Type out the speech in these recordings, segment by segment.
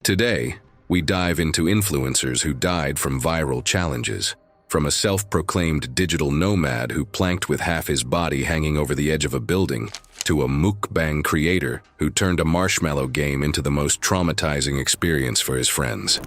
Today, we dive into influencers who died from viral challenges, from a self-proclaimed digital nomad who planked with half his body hanging over the edge of a building, to a mukbang creator who turned a marshmallow game into the most traumatizing experience for his friends.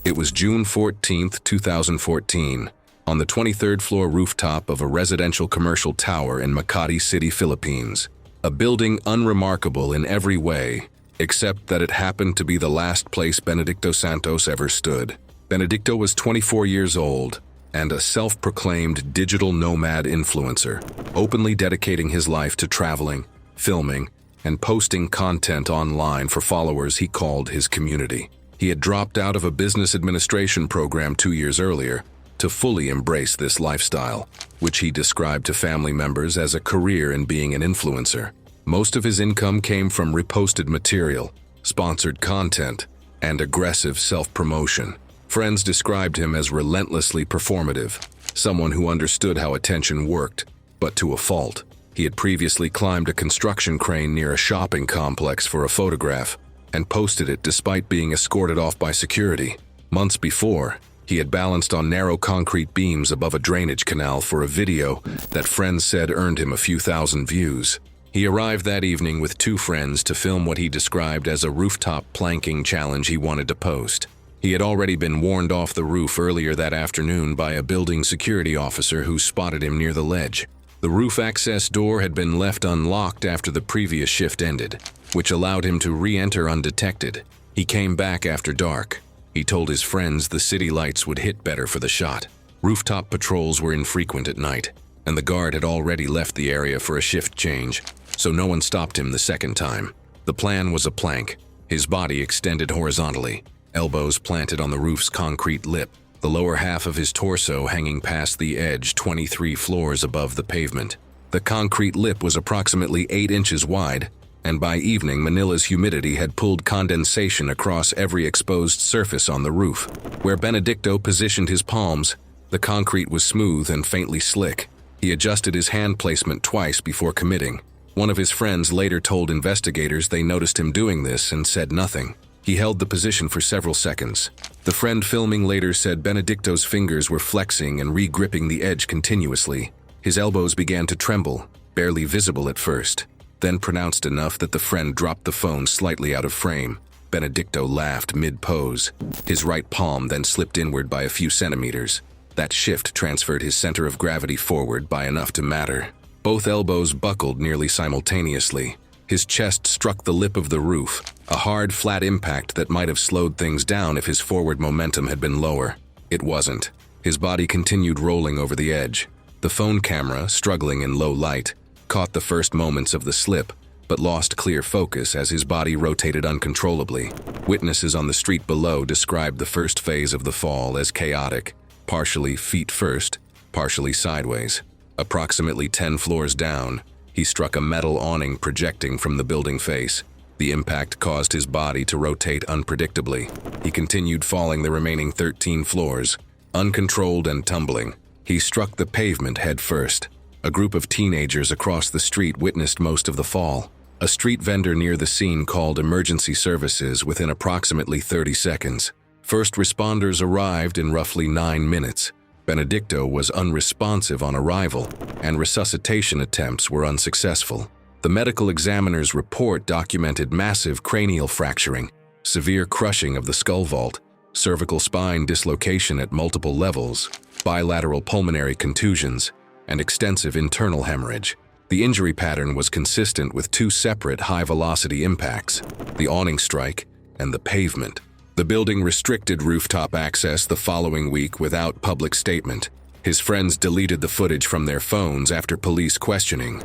It was June 14, 2014, on the 23rd floor rooftop of a residential commercial tower in Makati City, Philippines. A building unremarkable in every way, except that it happened to be the last place Benedicto Santos ever stood. Benedicto was 24 years old and a self-proclaimed digital nomad influencer, openly dedicating his life to traveling, filming, and posting content online for followers he called his community. He had dropped out of a business administration program 2 years earlier to fully embrace this lifestyle, which he described to family members as a career in being an influencer. Most of his income came from reposted material, sponsored content, and aggressive self-promotion. Friends described him as relentlessly performative, someone who understood how attention worked, but to a fault. He had previously climbed a construction crane near a shopping complex for a photograph and posted it despite being escorted off by security. Months before, he had balanced on narrow concrete beams above a drainage canal for a video that friends said earned him a few thousand views. He arrived that evening with 2 friends to film what he described as a rooftop planking challenge he wanted to post. He had already been warned off the roof earlier that afternoon by a building security officer who spotted him near the ledge. The roof access door had been left unlocked after the previous shift ended, which allowed him to re-enter undetected. He came back after dark. He told his friends the city lights would hit better for the shot. Rooftop patrols were infrequent at night, and the guard had already left the area for a shift change, so no one stopped him the second time. The plan was a plank, his body extended horizontally, elbows planted on the roof's concrete lip, the lower half of his torso hanging past the edge 23 floors above the pavement. The concrete lip was approximately 8 inches wide, and by evening Manila's humidity had pulled condensation across every exposed surface on the roof. Where Benedicto positioned his palms, the concrete was smooth and faintly slick. He adjusted his hand placement twice before committing. One of his friends later told investigators they noticed him doing this and said nothing. He held the position for several seconds. The friend filming later said Benedicto's fingers were flexing and re-gripping the edge continuously. His elbows began to tremble, barely visible at first, then pronounced enough that the friend dropped the phone slightly out of frame. Benedicto laughed mid-pose. His right palm then slipped inward by a few centimeters. That shift transferred his center of gravity forward by enough to matter. Both elbows buckled nearly simultaneously. His chest struck the lip of the roof, a hard, flat impact that might have slowed things down if his forward momentum had been lower. It wasn't. His body continued rolling over the edge. The phone camera, struggling in low light, caught the first moments of the slip, but lost clear focus as his body rotated uncontrollably. Witnesses on the street below described the first phase of the fall as chaotic, partially feet first, partially sideways. Approximately 10 floors down, he struck a metal awning projecting from the building face. The impact caused his body to rotate unpredictably. He continued falling the remaining 13 floors, uncontrolled and tumbling. He struck the pavement head first. A group of teenagers across the street witnessed most of the fall. A street vendor near the scene called emergency services within approximately 30 seconds. First responders arrived in roughly 9 minutes. Benedicto was unresponsive on arrival, and resuscitation attempts were unsuccessful. The medical examiner's report documented massive cranial fracturing, severe crushing of the skull vault, cervical spine dislocation at multiple levels, bilateral pulmonary contusions, and extensive internal hemorrhage. The injury pattern was consistent with 2 separate high-velocity impacts, the awning strike and the pavement. The building restricted rooftop access the following week without public statement. His friends deleted the footage from their phones after police questioning.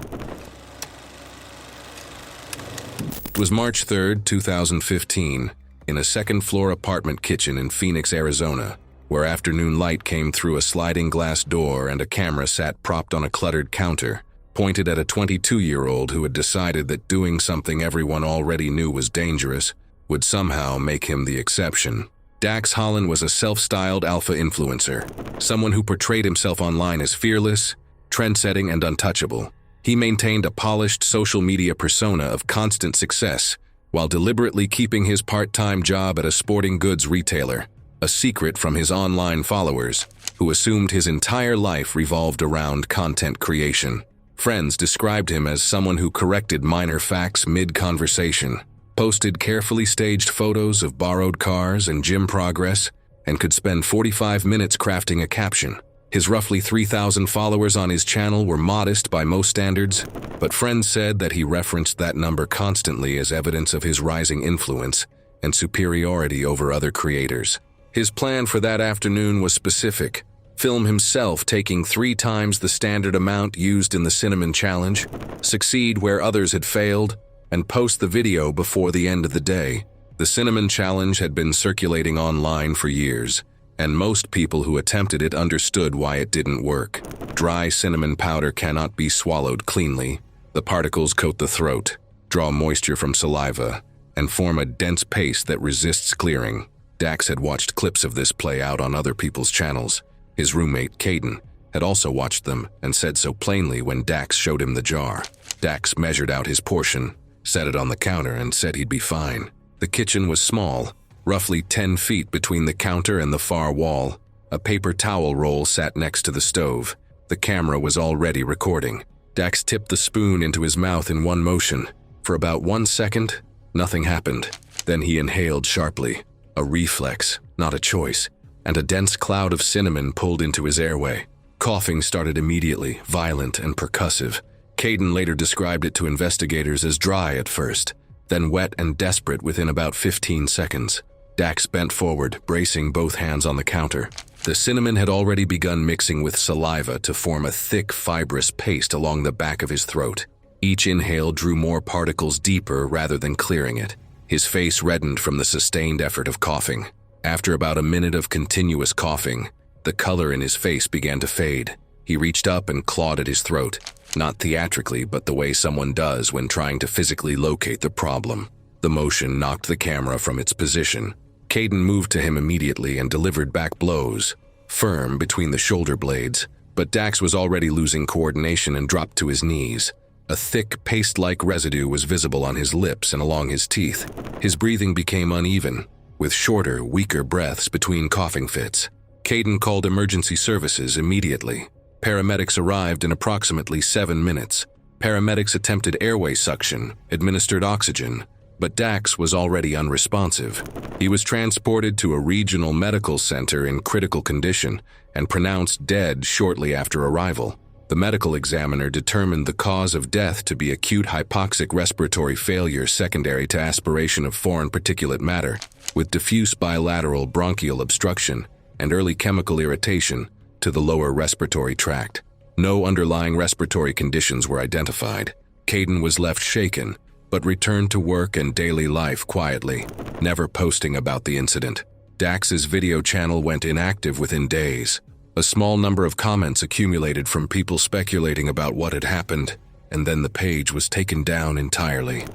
It was March 3, 2015, in a second-floor apartment kitchen in Phoenix, Arizona, where afternoon light came through a sliding glass door and a camera sat propped on a cluttered counter, pointed at a 22-year-old who had decided that doing something everyone already knew was dangerous would somehow make him the exception. Dax Holland was a self-styled alpha influencer, someone who portrayed himself online as fearless, trend-setting, and untouchable. He maintained a polished social media persona of constant success, while deliberately keeping his part-time job at a sporting goods retailer, a secret from his online followers, who assumed his entire life revolved around content creation. Friends described him as someone who corrected minor facts mid-conversation, posted carefully staged photos of borrowed cars and gym progress, and could spend 45 minutes crafting a caption. His roughly 3,000 followers on his channel were modest by most standards, but friends said that he referenced that number constantly as evidence of his rising influence and superiority over other creators. His plan for that afternoon was specific: film himself taking 3 times the standard amount used in the cinnamon challenge, succeed where others had failed, and post the video before the end of the day. The cinnamon challenge had been circulating online for years, and most people who attempted it understood why it didn't work. Dry cinnamon powder cannot be swallowed cleanly. The particles coat the throat, draw moisture from saliva, and form a dense paste that resists clearing. Dax had watched clips of this play out on other people's channels. His roommate, Caden, had also watched them and said so plainly when Dax showed him the jar. Dax measured out his portion, set it on the counter, and said he'd be fine. The kitchen was small, roughly 10 feet between the counter and the far wall. A paper towel roll sat next to the stove. The camera was already recording. Dax tipped the spoon into his mouth in one motion. For about 1 second, nothing happened. Then he inhaled sharply. A reflex, not a choice, and a dense cloud of cinnamon pulled into his airway. Coughing started immediately, violent and percussive. Caden later described it to investigators as dry at first, then wet and desperate within about 15 seconds. Dax bent forward, bracing both hands on the counter. The cinnamon had already begun mixing with saliva to form a thick, fibrous paste along the back of his throat. Each inhale drew more particles deeper rather than clearing it. His face reddened from the sustained effort of coughing. After about a minute of continuous coughing, the color in his face began to fade. He reached up and clawed at his throat, not theatrically, but the way someone does when trying to physically locate the problem. The motion knocked the camera from its position. Caden moved to him immediately and delivered back blows, firm between the shoulder blades, but Dax was already losing coordination and dropped to his knees. A thick, paste-like residue was visible on his lips and along his teeth. His breathing became uneven, with shorter, weaker breaths between coughing fits. Caden called emergency services immediately. Paramedics arrived in approximately 7 minutes. Paramedics attempted airway suction, administered oxygen, but Dax was already unresponsive. He was transported to a regional medical center in critical condition and pronounced dead shortly after arrival. The medical examiner determined the cause of death to be acute hypoxic respiratory failure secondary to aspiration of foreign particulate matter, with diffuse bilateral bronchial obstruction and early chemical irritation to the lower respiratory tract. No underlying respiratory conditions were identified. Caden was left shaken, but returned to work and daily life quietly, never posting about the incident. Dax's video channel went inactive within days. A small number of comments accumulated from people speculating about what had happened, and then the page was taken down entirely.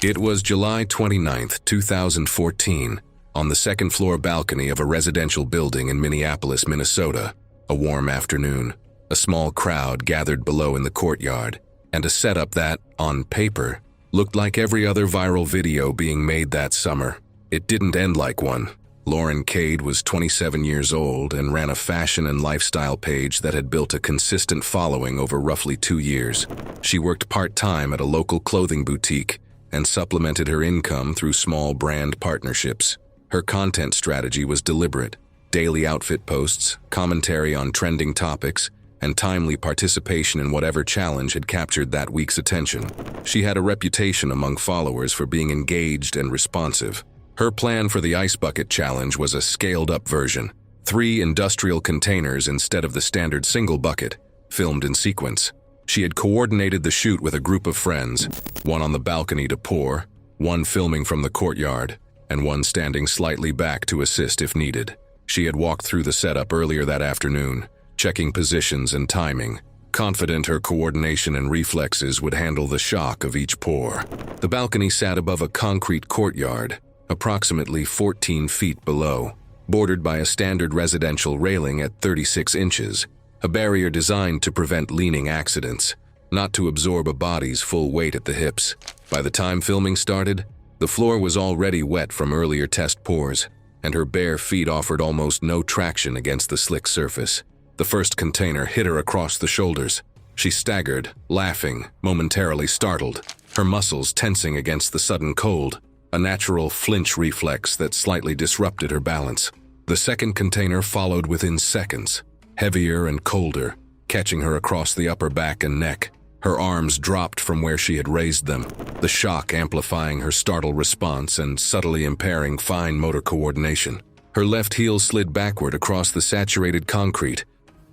It was July 29, 2014, on the second-floor balcony of a residential building in Minneapolis, Minnesota. A warm afternoon. A small crowd gathered below in the courtyard, and a setup that, on paper, looked like every other viral video being made that summer. It didn't end like one. Lauren Cade was 27 years old and ran a fashion and lifestyle page that had built a consistent following over roughly 2 years. She worked part-time at a local clothing boutique and supplemented her income through small brand partnerships. Her content strategy was deliberate: daily outfit posts, commentary on trending topics, and timely participation in whatever challenge had captured that week's attention. She had a reputation among followers for being engaged and responsive. Her plan for the Ice Bucket Challenge was a scaled-up version: 3 industrial containers instead of the standard single bucket, filmed in sequence. She had coordinated the shoot with a group of friends, one on the balcony to pour, one filming from the courtyard, and one standing slightly back to assist if needed. She had walked through the setup earlier that afternoon, checking positions and timing, confident her coordination and reflexes would handle the shock of each pour. The balcony sat above a concrete courtyard, approximately 14 feet below, bordered by a standard residential railing at 36 inches, a barrier designed to prevent leaning accidents. not to absorb a body's full weight at the hips. By the time filming started, the floor was already wet from earlier test pours, and her bare feet offered almost no traction against the slick surface. The first container hit her across the shoulders. She staggered, laughing, momentarily startled, her muscles tensing against the sudden cold, a natural flinch reflex that slightly disrupted her balance. The second container followed within seconds, heavier and colder, catching her across the upper back and neck. Her arms dropped from where she had raised them, the shock amplifying her startled response and subtly impairing fine motor coordination. Her left heel slid backward across the saturated concrete,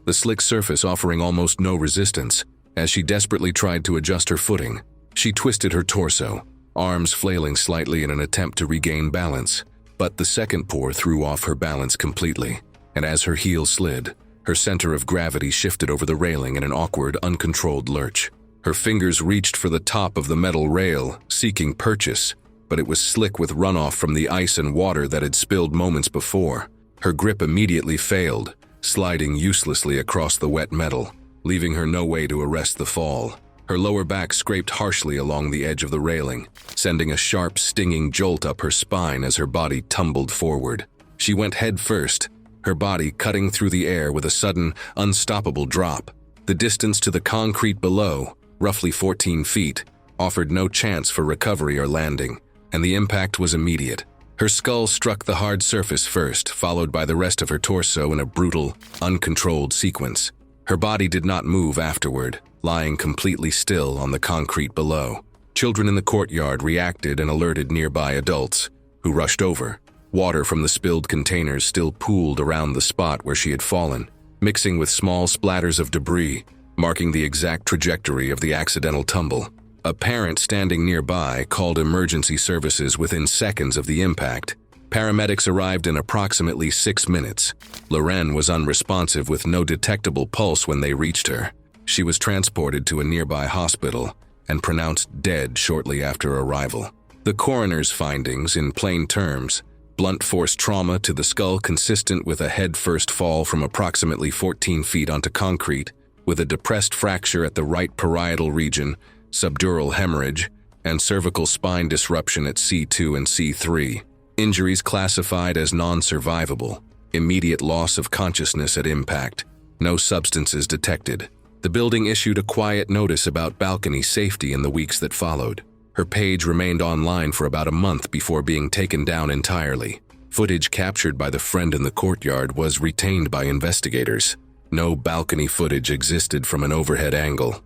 the slick surface offering almost no resistance. As she desperately tried to adjust her footing, she twisted her torso, arms flailing slightly in an attempt to regain balance. But the second pour threw off her balance completely, and as her heel slid, her center of gravity shifted over the railing in an awkward, uncontrolled lurch. Her fingers reached for the top of the metal rail, seeking purchase, but it was slick with runoff from the ice and water that had spilled moments before. Her grip immediately failed, sliding uselessly across the wet metal, leaving her no way to arrest the fall. Her lower back scraped harshly along the edge of the railing, sending a sharp, stinging jolt up her spine as her body tumbled forward. She went head first, her body cutting through the air with a sudden, unstoppable drop. The distance to the concrete below, roughly 14 feet, offered no chance for recovery or landing, and the impact was immediate. Her skull struck the hard surface first, followed by the rest of her torso in a brutal, uncontrolled sequence. Her body did not move afterward, lying completely still on the concrete below. Children in the courtyard reacted and alerted nearby adults, who rushed over. Water from the spilled containers still pooled around the spot where she had fallen, mixing with small splatters of debris, marking the exact trajectory of the accidental tumble. A parent standing nearby called emergency services within seconds of the impact. Paramedics arrived in approximately 6 minutes. Loren was unresponsive with no detectable pulse when they reached her. She was transported to a nearby hospital and pronounced dead shortly after arrival. The coroner's findings, in plain terms, blunt force trauma to the skull consistent with a head-first fall from approximately 14 feet onto concrete, with a depressed fracture at the right parietal region, subdural hemorrhage, and cervical spine disruption at C2 and C3. Injuries classified as non-survivable. Immediate loss of consciousness at impact. No substances detected. The building issued a quiet notice about balcony safety in the weeks that followed. Her page remained online for about a month before being taken down entirely. Footage captured by the friend in the courtyard was retained by investigators. No balcony footage existed from an overhead angle.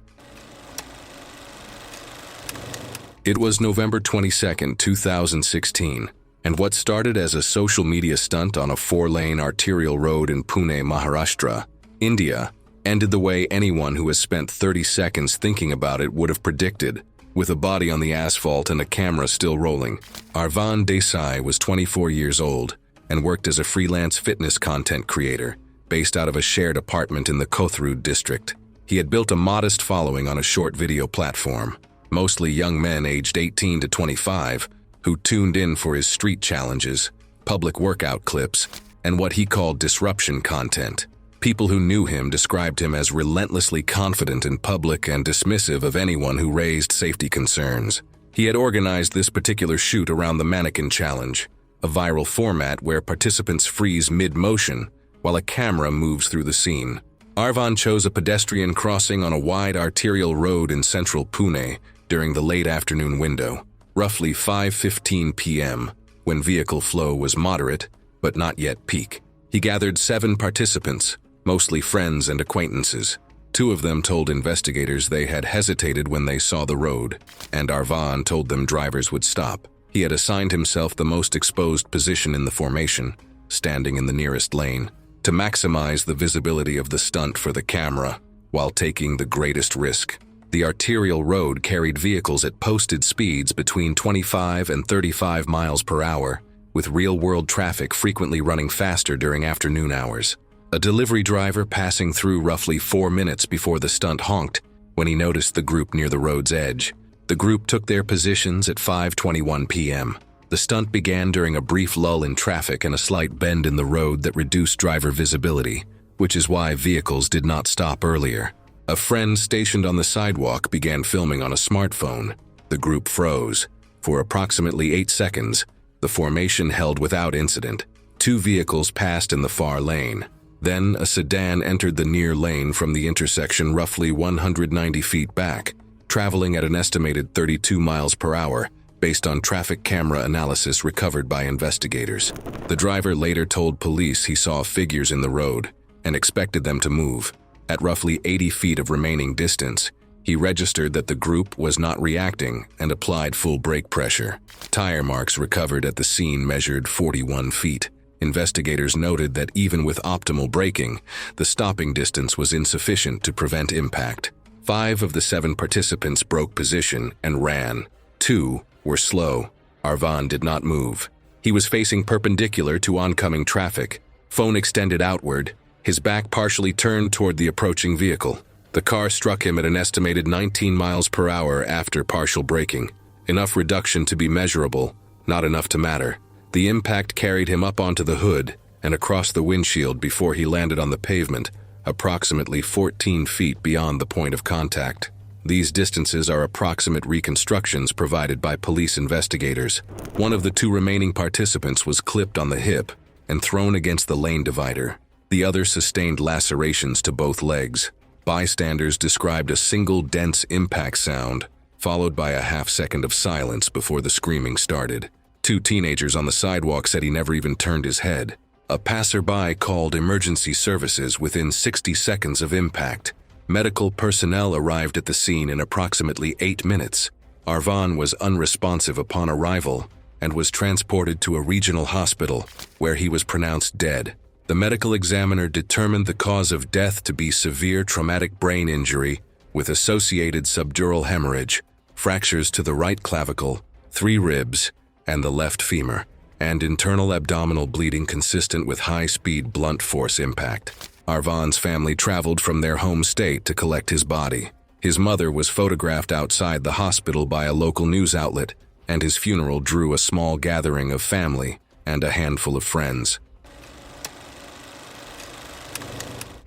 It was November 22, 2016, and what started as a social media stunt on a 4-lane arterial road in Pune, Maharashtra, India, ended the way anyone who has spent 30 seconds thinking about it would have predicted, with a body on the asphalt and a camera still rolling. Arvan Desai was 24 years old and worked as a freelance fitness content creator, based out of a shared apartment in the Kothrud district. He had built a modest following on a short video platform, mostly young men aged 18 to 25, who tuned in for his street challenges, public workout clips, and what he called disruption content. People who knew him described him as relentlessly confident in public and dismissive of anyone who raised safety concerns. He had organized this particular shoot around the mannequin challenge, a viral format where participants freeze mid-motion while a camera moves through the scene. Arvan chose a pedestrian crossing on a wide arterial road in central Pune during the late afternoon window, roughly 5:15 p.m., when vehicle flow was moderate but not yet peak. He gathered 7 participants, mostly friends and acquaintances. 2 of them told investigators they had hesitated when they saw the road, and Arvan told them drivers would stop. He had assigned himself the most exposed position in the formation, standing in the nearest lane, to maximize the visibility of the stunt for the camera, while taking the greatest risk. The arterial road carried vehicles at posted speeds between 25 and 35 miles per hour, with real-world traffic frequently running faster during afternoon hours. A delivery driver passing through roughly 4 minutes before the stunt honked when he noticed the group near the road's edge. The group took their positions at 5:21 p.m. The stunt began during a brief lull in traffic and a slight bend in the road that reduced driver visibility, which is why vehicles did not stop earlier. A friend stationed on the sidewalk began filming on a smartphone. The group froze. For approximately 8 seconds, the formation held without incident. 2 vehicles passed in the far lane. Then a sedan entered the near lane from the intersection roughly 190 feet back, traveling at an estimated 32 miles per hour, based on traffic camera analysis recovered by investigators. The driver later told police he saw figures in the road and expected them to move. At roughly 80 feet of remaining distance, he registered that the group was not reacting and applied full brake pressure. Tire marks recovered at the scene measured 41 feet. Investigators noted that even with optimal braking, the stopping distance was insufficient to prevent impact. 5 of the 7 participants broke position and ran. 2 were slow. Arvan did not move. He was facing perpendicular to oncoming traffic, phone extended outward, his back partially turned toward the approaching vehicle. The car struck him at an estimated 19 miles per hour after partial braking. Enough reduction to be measurable, not enough to matter. The impact carried him up onto the hood and across the windshield before he landed on the pavement, approximately 14 feet beyond the point of contact. These distances are approximate reconstructions provided by police investigators. One of the 2 remaining participants was clipped on the hip and thrown against the lane divider. The other sustained lacerations to both legs. Bystanders described a single dense impact sound, followed by a half-second of silence before the screaming started. 2 teenagers on the sidewalk said he never even turned his head. A passerby called emergency services within 60 seconds of impact. Medical personnel arrived at the scene in approximately 8 minutes. Arvan was unresponsive upon arrival and was transported to a regional hospital where he was pronounced dead. The medical examiner determined the cause of death to be severe traumatic brain injury with associated subdural hemorrhage, fractures to the right clavicle, 3 ribs, and the left femur, and internal abdominal bleeding consistent with high-speed blunt force impact. Arvan's family traveled from their home state to collect his body. His mother was photographed outside the hospital by a local news outlet, and his funeral drew a small gathering of family and a handful of friends.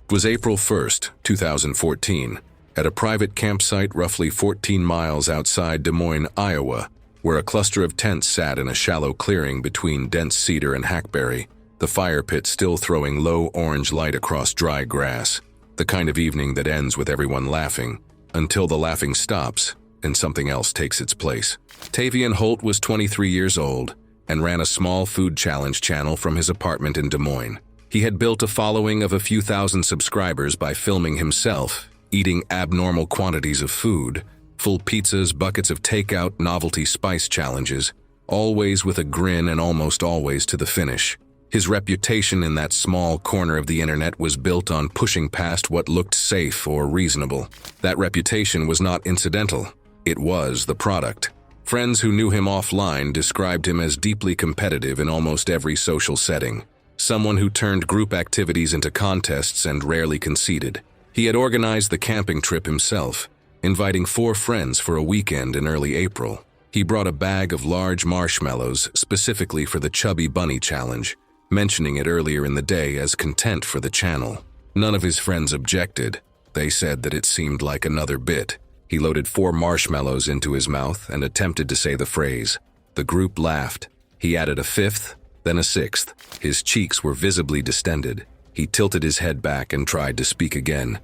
It was April 1st, 2014, at a private campsite roughly 14 miles outside Des Moines, Iowa, where a cluster of tents sat in a shallow clearing between dense cedar and hackberry, the fire pit still throwing low orange light across dry grass, the kind of evening that ends with everyone laughing, until the laughing stops and something else takes its place. Tavian Holt was 23 years old and ran a small food challenge channel from his apartment in Des Moines. He had built a following of a few thousand subscribers by filming himself, eating abnormal quantities of food, full pizzas, buckets of takeout, novelty spice challenges, always with a grin and almost always to the finish. His reputation in that small corner of the internet was built on pushing past what looked safe or reasonable. That reputation was not incidental. It was the product. Friends who knew him offline described him as deeply competitive in almost every social setting. Someone who turned group activities into contests and rarely conceded. He had organized the camping trip himself, inviting 4 friends for a weekend in early April. He brought a bag of large marshmallows specifically for the Chubby Bunny Challenge, mentioning it earlier in the day as content for the channel. None of his friends objected. They said that it seemed like another bit. He loaded 4 marshmallows into his mouth and attempted to say the phrase. The group laughed. He added a 5th, then a 6th. His cheeks were visibly distended. He tilted his head back and tried to speak again,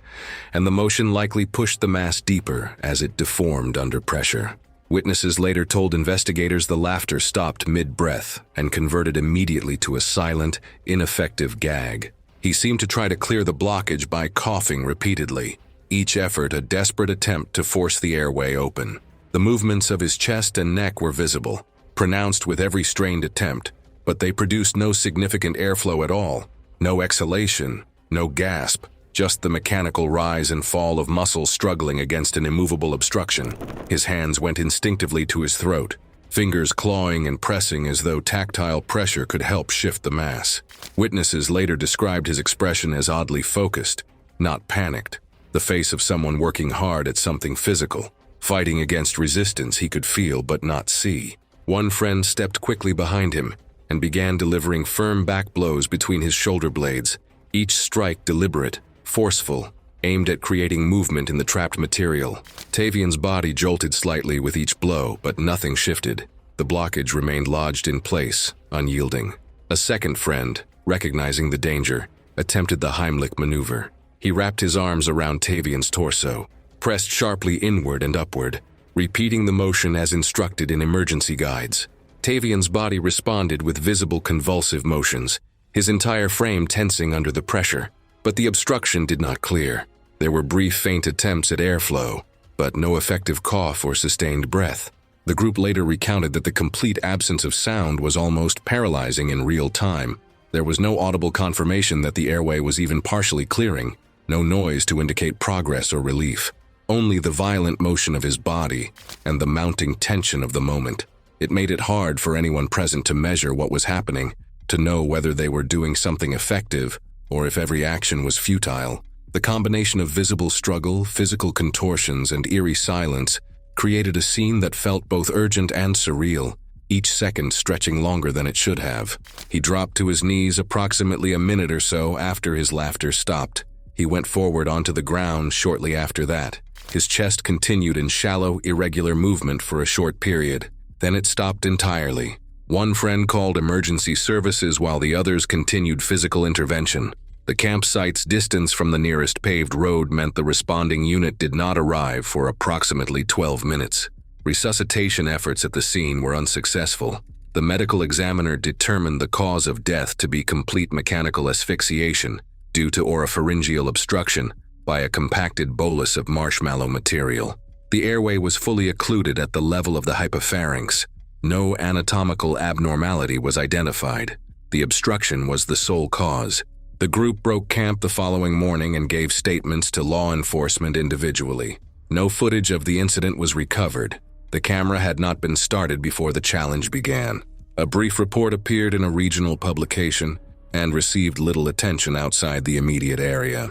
and the motion likely pushed the mass deeper as it deformed under pressure. Witnesses later told investigators the laughter stopped mid-breath and converted immediately to a silent, ineffective gag. He seemed to try to clear the blockage by coughing repeatedly, each effort a desperate attempt to force the airway open. The movements of his chest and neck were visible, pronounced with every strained attempt, but they produced no significant airflow at all. No exhalation, no gasp, just the mechanical rise and fall of muscles struggling against an immovable obstruction. His hands went instinctively to his throat, fingers clawing and pressing as though tactile pressure could help shift the mass. Witnesses later described his expression as oddly focused, not panicked, the face of someone working hard at something physical, fighting against resistance he could feel but not see. One friend stepped quickly behind him and began delivering firm back blows between his shoulder blades, each strike deliberate, forceful, aimed at creating movement in the trapped material. Tavian's body jolted slightly with each blow, but nothing shifted. The blockage remained lodged in place, unyielding. A second friend, recognizing the danger, attempted the Heimlich maneuver. He wrapped his arms around Tavian's torso, pressed sharply inward and upward, repeating the motion as instructed in emergency guides. Tavian's body responded with visible convulsive motions, his entire frame tensing under the pressure. But the obstruction did not clear. There were brief, faint attempts at airflow, but no effective cough or sustained breath. The group later recounted that the complete absence of sound was almost paralyzing in real time. There was no audible confirmation that the airway was even partially clearing, no noise to indicate progress or relief. Only the violent motion of his body and the mounting tension of the moment. It made it hard for anyone present to measure what was happening, to know whether they were doing something effective or if every action was futile. The combination of visible struggle, physical contortions, and eerie silence created a scene that felt both urgent and surreal, each second stretching longer than it should have. He dropped to his knees approximately a minute or so after his laughter stopped. He went forward onto the ground shortly after that. His chest continued in shallow, irregular movement for a short period. Then it stopped entirely. One friend called emergency services while the others continued physical intervention. The campsite's distance from the nearest paved road meant the responding unit did not arrive for approximately 12 minutes. Resuscitation efforts at the scene were unsuccessful. The medical examiner determined the cause of death to be complete mechanical asphyxiation due to oropharyngeal obstruction by a compacted bolus of marshmallow material. The airway was fully occluded at the level of the hypopharynx. No anatomical abnormality was identified. The obstruction was the sole cause. The group broke camp the following morning and gave statements to law enforcement individually. No footage of the incident was recovered. The camera had not been started before the challenge began. A brief report appeared in a regional publication and received little attention outside the immediate area.